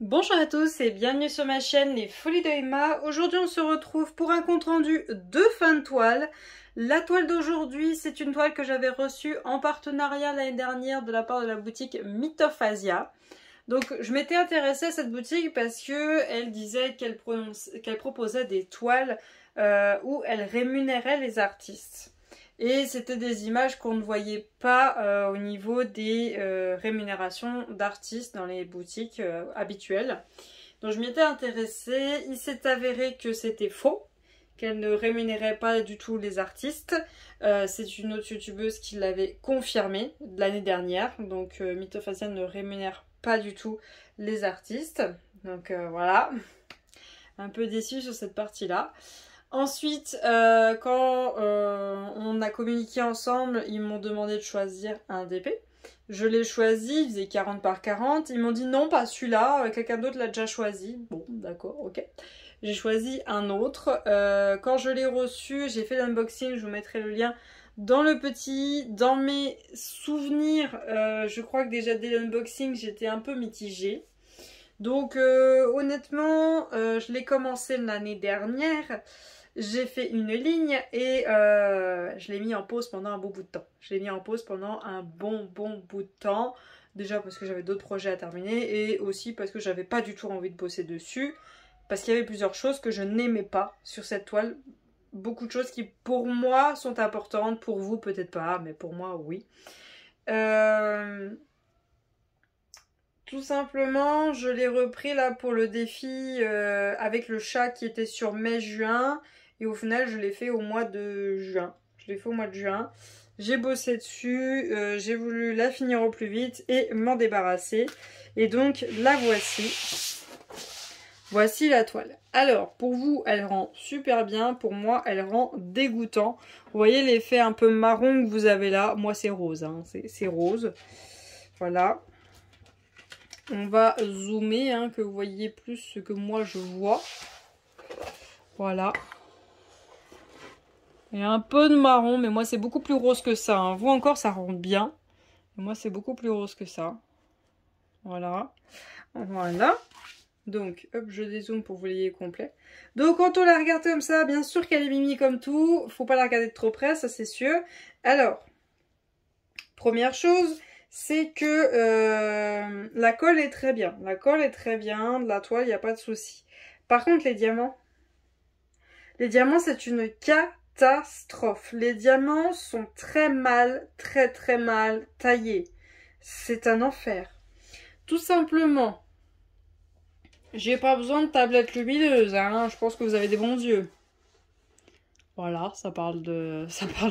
Bonjour à tous et bienvenue sur ma chaîne Les Folies de Emma. Aujourd'hui on se retrouve pour un compte rendu de fin de toile. La toile d'aujourd'hui c'est une toile que j'avais reçue en partenariat l'année dernière de la part de la boutique Myth of Asia. Donc je m'étais intéressée à cette boutique parce que elle disait qu'elle proposait des toiles où elle rémunérait les artistes. Et c'était des images qu'on ne voyait pas au niveau des rémunérations d'artistes dans les boutiques habituelles. Donc je m'y étais intéressée. Il s'est avéré que c'était faux, qu'elle ne rémunérait pas du tout les artistes. C'est une autre youtubeuse qui l'avait confirmé l'année dernière. Donc Myth of Asia ne rémunère pas du tout les artistes. Donc voilà, un peu déçue sur cette partie-là. Ensuite, quand on a communiqué ensemble, ils m'ont demandé de choisir un DP. Je l'ai choisi, il faisait 40 par 40. Ils m'ont dit non, pas celui-là, quelqu'un d'autre l'a déjà choisi. Bon, d'accord, ok. J'ai choisi un autre. Quand je l'ai reçu, j'ai fait l'unboxing, je vous mettrai le lien dans le petit. Dans mes souvenirs, je crois que déjà dès l'unboxing, j'étais un peu mitigée. Donc honnêtement, je l'ai commencé l'année dernière. J'ai fait une ligne et je l'ai mis en pause pendant un bon bout de temps. Je l'ai mis en pause pendant un bon bout de temps. Déjà parce que j'avais d'autres projets à terminer et aussi parce que j'avais pas du tout envie de bosser dessus. Parce qu'il y avait plusieurs choses que je n'aimais pas sur cette toile. Beaucoup de choses qui pour moi sont importantes, pour vous peut-être pas, mais pour moi oui. Tout simplement, je l'ai repris là pour le défi avec le chat qui était sur mai-juin. Et au final, je l'ai fait au mois de juin. Je l'ai fait au mois de juin. J'ai bossé dessus. J'ai voulu la finir au plus vite et m'en débarrasser. Et donc, la voici. Voici la toile. Alors, pour vous, elle rend super bien. Pour moi, elle rend dégoûtant. Vous voyez l'effet un peu marron que vous avez là. Moi, c'est rose. Hein. C'est rose. Voilà. On va zoomer, hein, que vous voyez plus ce que moi je vois. Voilà. Il y a un peu de marron, mais moi c'est beaucoup plus rose que ça. Hein. Vous encore, ça rend bien. Moi c'est beaucoup plus rose que ça. Voilà. Voilà. Donc, hop, je dézoome pour que vous l'ayez complet. Donc, quand on la regarde comme ça, bien sûr qu'elle est mimi comme tout. Faut pas la regarder de trop près, ça c'est sûr. Alors, première chose, c'est que la colle est très bien. La colle est très bien, de la toile, il n'y a pas de souci. Par contre, les diamants, c'est une catastrophe. Les diamants sont très mal taillés. C'est un enfer. Tout simplement, j'ai pas besoin de tablette lumineuse, hein. Je pense que vous avez des bons yeux. Voilà, ça parle de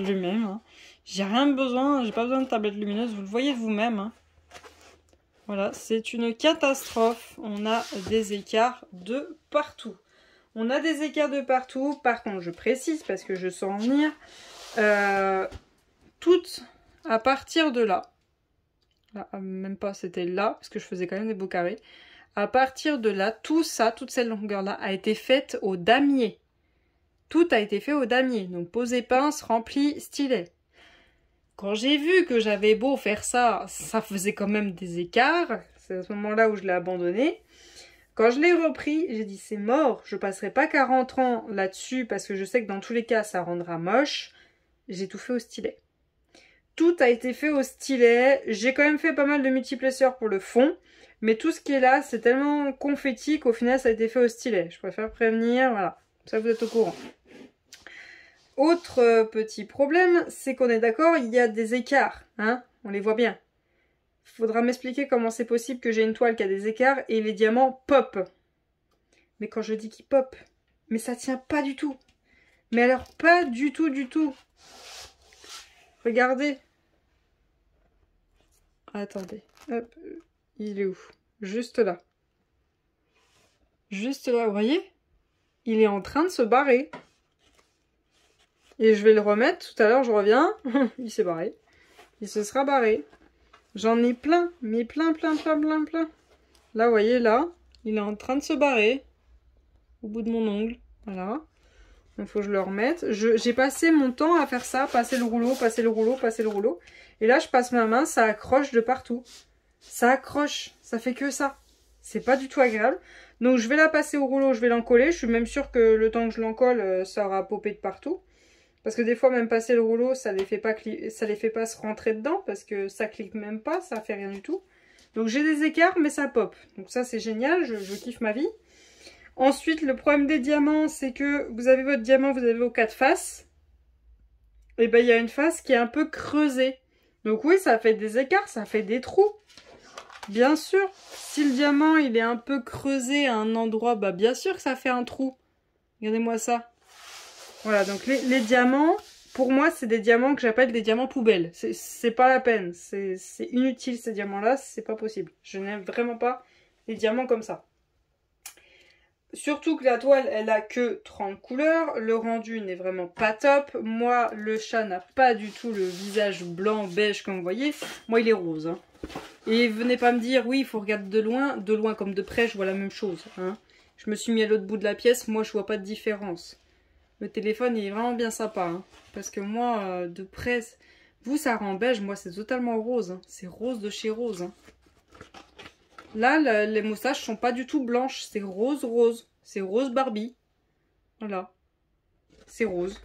lui-même. Hein. J'ai rien besoin, j'ai pas besoin de tablette lumineuse, vous le voyez de vous-même. Hein. Voilà, c'est une catastrophe. On a des écarts de partout. On a des écarts de partout. Par contre, je précise parce que je sens en venir. Toutes à partir de là. Là, même pas, c'était là, parce que je faisais quand même des beaux carrés. À partir de là, tout ça, toute cette longueur-là a été faite au damier. Tout a été fait au damier. Donc, posé pince, rempli, stylet. Quand j'ai vu que j'avais beau faire ça, ça faisait quand même des écarts. C'est à ce moment-là où je l'ai abandonné. Quand je l'ai repris, j'ai dit c'est mort. Je passerai pas 40 ans là-dessus parce que je sais que dans tous les cas, ça rendra moche. J'ai tout fait au stylet. Tout a été fait au stylet. J'ai quand même fait pas mal de multiplesseurs pour le fond. Mais tout ce qui est là, c'est tellement confetti qu'au final, ça a été fait au stylet. Je préfère prévenir, voilà. Ça, vous êtes au courant. Autre petit problème, c'est qu'on est d'accord, il y a des écarts, hein, on les voit bien. Faudra m'expliquer comment c'est possible que j'ai une toile qui a des écarts et les diamants pop. Mais quand je dis qu'ils pop, mais ça tient pas du tout. Mais alors pas du tout, du tout. Regardez. Attendez, hop, il est où? Juste là. Juste là, vous voyez? Il est en train de se barrer. Et je vais le remettre, tout à l'heure je reviens, il s'est barré. Il se sera barré. J'en ai plein, mais plein. Là, vous voyez, là, il est en train de se barrer. Au bout de mon ongle, voilà. Donc, il faut que je le remette. J'ai passé mon temps à faire ça, passer le rouleau. Et là, je passe ma main, ça accroche de partout. Ça accroche, ça fait que ça. C'est pas du tout agréable. Donc je vais la passer au rouleau, je vais l'encoller. Je suis même sûre que le temps que je l'encolle, ça aura popé de partout. Parce que des fois, même passer le rouleau, ça les fait pas se rentrer dedans. Parce que ça clique même pas, ça fait rien du tout. Donc j'ai des écarts, mais ça pop. Donc ça, c'est génial, je kiffe ma vie. Ensuite, le problème des diamants, c'est que vous avez votre diamant, vous avez vos 4 faces. Et ben, il y a une face qui est un peu creusée. Donc oui, ça fait des écarts, ça fait des trous. Bien sûr, si le diamant, il est un peu creusé à un endroit, bah bien sûr que ça fait un trou. Regardez-moi ça. Voilà, donc les diamants, pour moi, c'est des diamants que j'appelle des diamants poubelles. C'est pas la peine. C'est inutile, ces diamants-là, c'est pas possible. Je n'aime vraiment pas les diamants comme ça. Surtout que la toile, elle a que 30 couleurs. Le rendu n'est vraiment pas top. Moi, le chat n'a pas du tout le visage blanc, beige, comme vous voyez. Moi, il est rose. Hein. Et venez pas me dire, oui, il faut regarder de loin comme de près, je vois la même chose. Hein. Je me suis mis à l'autre bout de la pièce, moi, je vois pas de différence. Le téléphone, il est vraiment bien sympa. Hein. Parce que moi, de près, vous, ça rend beige. Moi, c'est totalement rose. Hein. C'est rose de chez rose. Hein. Là, les moustaches sont pas du tout blanches. C'est rose, rose. C'est rose Barbie. Voilà. C'est rose.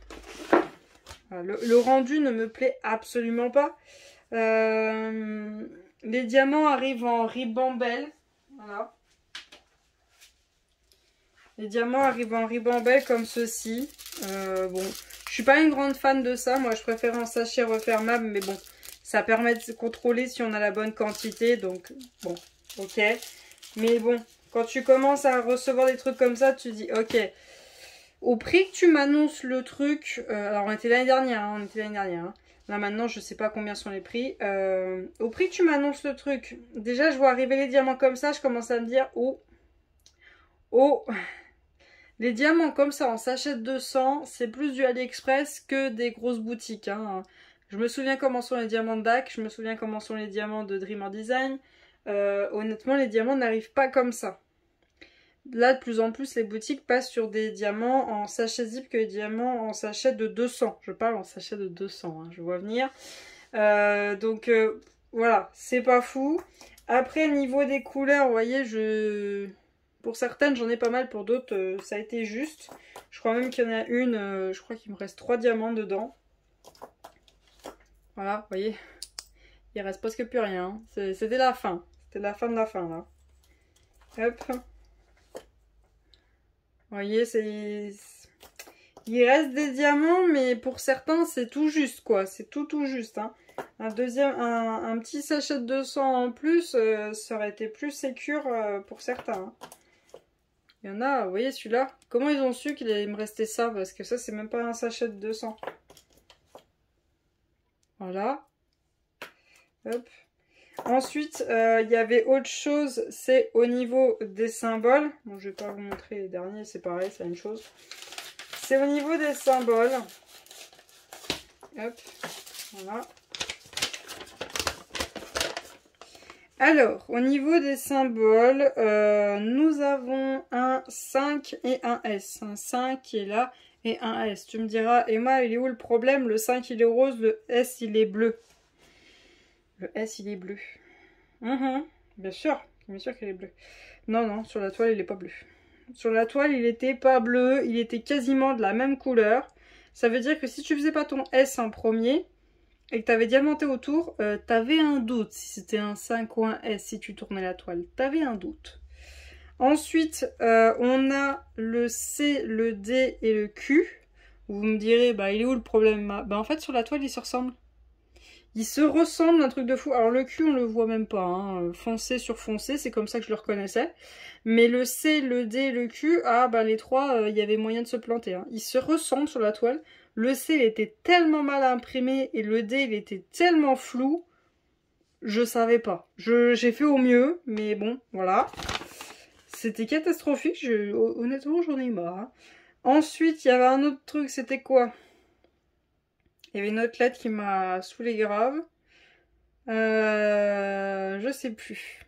Voilà. Le rendu ne me plaît absolument pas. Les diamants arrivent en ribambelle. Voilà. Les diamants arrivent en ribambelle comme ceci. Bon, je suis pas une grande fan de ça. Moi, je préfère un sachet refermable. Mais bon, ça permet de contrôler si on a la bonne quantité. Donc, bon. Ok, mais bon, quand tu commences à recevoir des trucs comme ça, tu dis, ok, au prix que tu m'annonces le truc, alors on était l'année dernière, hein. Là maintenant, je sais pas combien sont les prix, au prix que tu m'annonces le truc, déjà je vois arriver les diamants comme ça, je commence à me dire, oh, les diamants comme ça en sachet de 200, c'est plus du AliExpress que des grosses boutiques, hein. Je me souviens comment sont les diamants de DAC, je me souviens comment sont les diamants de Dreamer Design. Honnêtement, les diamants n'arrivent pas comme ça. Là, de plus en plus, les boutiques passent sur des diamants en sachet zip que des diamants en sachet de 200. Je parle en sachet de 200, hein, je vois venir. Donc, voilà, c'est pas fou. Après, niveau des couleurs, vous voyez, pour certaines, j'en ai pas mal. Pour d'autres, ça a été juste. Je crois même qu'il y en a une, je crois qu'il me reste 3 diamants dedans. Voilà, vous voyez. Il reste presque plus rien. C'était la fin. C'était la fin de la fin, là. Hop. Vous voyez, il reste des diamants, mais pour certains, c'est tout juste, quoi. C'est tout juste, hein. Un petit sachet de 200 en plus, ça aurait été plus sécure pour certains. Hein. Il y en a, vous voyez, celui-là. Comment ils ont su qu'il allait me rester ça? Parce que ça, c'est même pas un sachet de 200. Voilà. Hop. Ensuite, il y avait autre chose, c'est au niveau des symboles. Bon, je vais pas vous montrer les derniers, c'est pareil, c'est la même chose. C'est au niveau des symboles. Hop, voilà. Alors, au niveau des symboles, nous avons un 5 et un S. Un 5 qui est là et un S. Tu me diras, Emma, il est où le problème? Le 5 il est rose, le S il est bleu. Le S, il est bleu. Bien sûr qu'il est bleu. Non, sur la toile, il n'est pas bleu. Sur la toile, il n'était pas bleu. Il était quasiment de la même couleur. Ça veut dire que si tu faisais pas ton S en premier et que tu avais diamanté autour, tu avais un doute si c'était un 5 ou un S si tu tournais la toile. Tu avais un doute. Ensuite, on a le C, le D et le Q. Vous me direz, bah, il est où le problème? Bah, en fait, sur la toile, ils se ressemblent. Ils se ressemblent, un truc de fou. Alors le Q, on le voit même pas. Hein. Foncé sur foncé, c'est comme ça que je le reconnaissais. Mais le C, le D, le Q, ah bah les trois, il y avait moyen de se planter. Hein. Ils se ressemblent sur la toile. Le C, il était tellement mal imprimé et le D, il était tellement flou. Je savais pas. J'ai fait au mieux, mais bon, voilà. C'était catastrophique. Honnêtement, j'en ai marre. Hein. Ensuite, il y avait un autre truc, c'était quoi? Il y avait une autre lettre qui m'a saoulé grave. Je sais plus.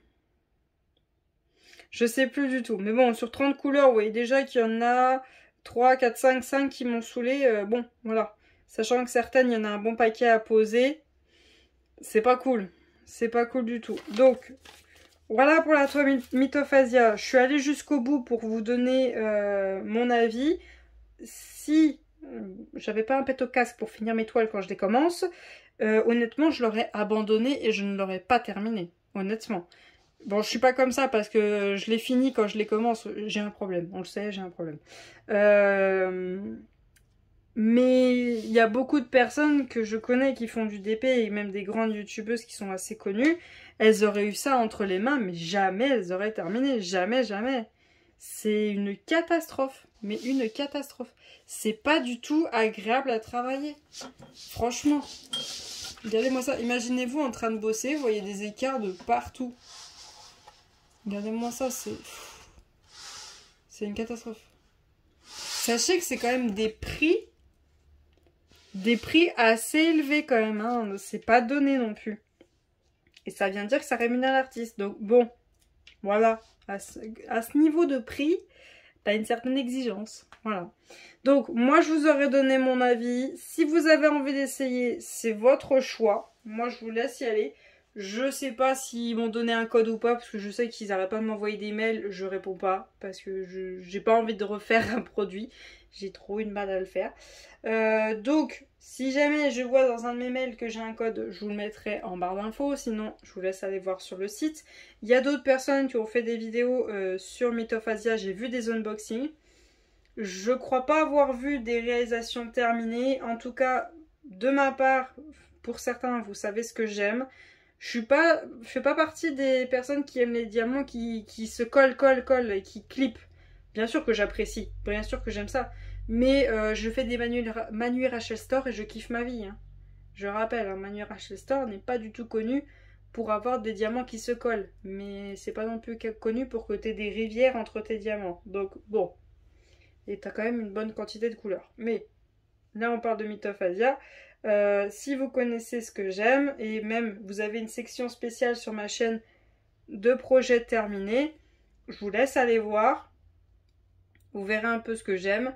Je sais plus du tout. Mais bon, sur 30 couleurs, vous voyez déjà qu'il y en a 3, 4, 5 qui m'ont saoulé. Bon, voilà. Sachant que certaines, il y en a un bon paquet à poser. C'est pas cool. C'est pas cool du tout. Donc, Voilà pour la toile Mythophasia. Je suis allée jusqu'au bout pour vous donner mon avis. Si j'avais pas un pet au casque pour finir mes toiles quand je les commence, honnêtement, je l'aurais abandonné et je ne l'aurais pas terminé. Honnêtement. Bon, je suis pas comme ça parce que je les finis quand je les commence. J'ai un problème. On le sait, j'ai un problème. Mais il y a beaucoup de personnes que je connais qui font du DP et même des grandes youtubeuses qui sont assez connues. Elles auraient eu ça entre les mains, mais jamais elles auraient terminé. Jamais, jamais. C'est une catastrophe. Mais une catastrophe. C'est pas du tout agréable à travailler. Franchement. Regardez-moi ça. Imaginez-vous en train de bosser, vous voyez des écarts de partout. Regardez-moi ça, c'est une catastrophe. Sachez que c'est quand même des prix assez élevés quand même, hein. C'est pas donné non plus. Et ça vient dire que ça rémunère l'artiste. Donc bon, voilà, à ce niveau de prix, t'as une certaine exigence. Voilà. Donc moi je vous aurais donné mon avis. Si vous avez envie d'essayer, c'est votre choix. Moi je vous laisse y aller. Je sais pas s'ils m'ont donné un code ou pas, parce que je sais qu'ils n'arrêtent pas de m'envoyer des mails, je réponds pas, parce que j'ai pas envie de refaire un produit. J'ai trop eu de mal à le faire. Donc, si jamais je vois dans un de mes mails que j'ai un code, je vous le mettrai en barre d'infos. Sinon, je vous laisse aller voir sur le site. Il y a d'autres personnes qui ont fait des vidéos sur Mythophasia. J'ai vu des unboxings. Je crois pas avoir vu des réalisations terminées. En tout cas, de ma part, pour certains, vous savez ce que j'aime. Je fais pas partie des personnes qui aiment les diamants qui se collent et qui clippent. Bien sûr que j'apprécie, bien sûr que j'aime ça. Mais je fais des Manu Rachel Store et je kiffe ma vie. Hein. Je rappelle, Manu Rachel Store n'est pas du tout connu pour avoir des diamants qui se collent. Mais c'est pas non plus connu pour que tu aies des rivières entre tes diamants. Donc bon. Et tu as quand même une bonne quantité de couleurs. Mais là on parle de Mythophasia. Si vous connaissez ce que j'aime, et même vous avez une section spéciale sur ma chaîne de projets terminés, je vous laisse aller voir. Vous verrez un peu ce que j'aime.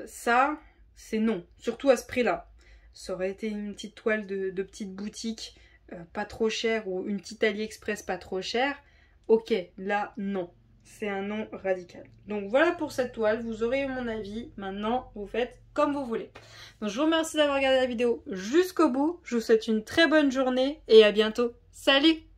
Ça, c'est non. Surtout à ce prix-là. Ça aurait été une petite toile de petite boutique pas trop chère ou une petite AliExpress pas trop chère. Ok, là, non. C'est un non radical. Donc voilà pour cette toile, vous aurez eu mon avis. Maintenant, vous faites comme vous voulez. Donc je vous remercie d'avoir regardé la vidéo jusqu'au bout. Je vous souhaite une très bonne journée et à bientôt. Salut!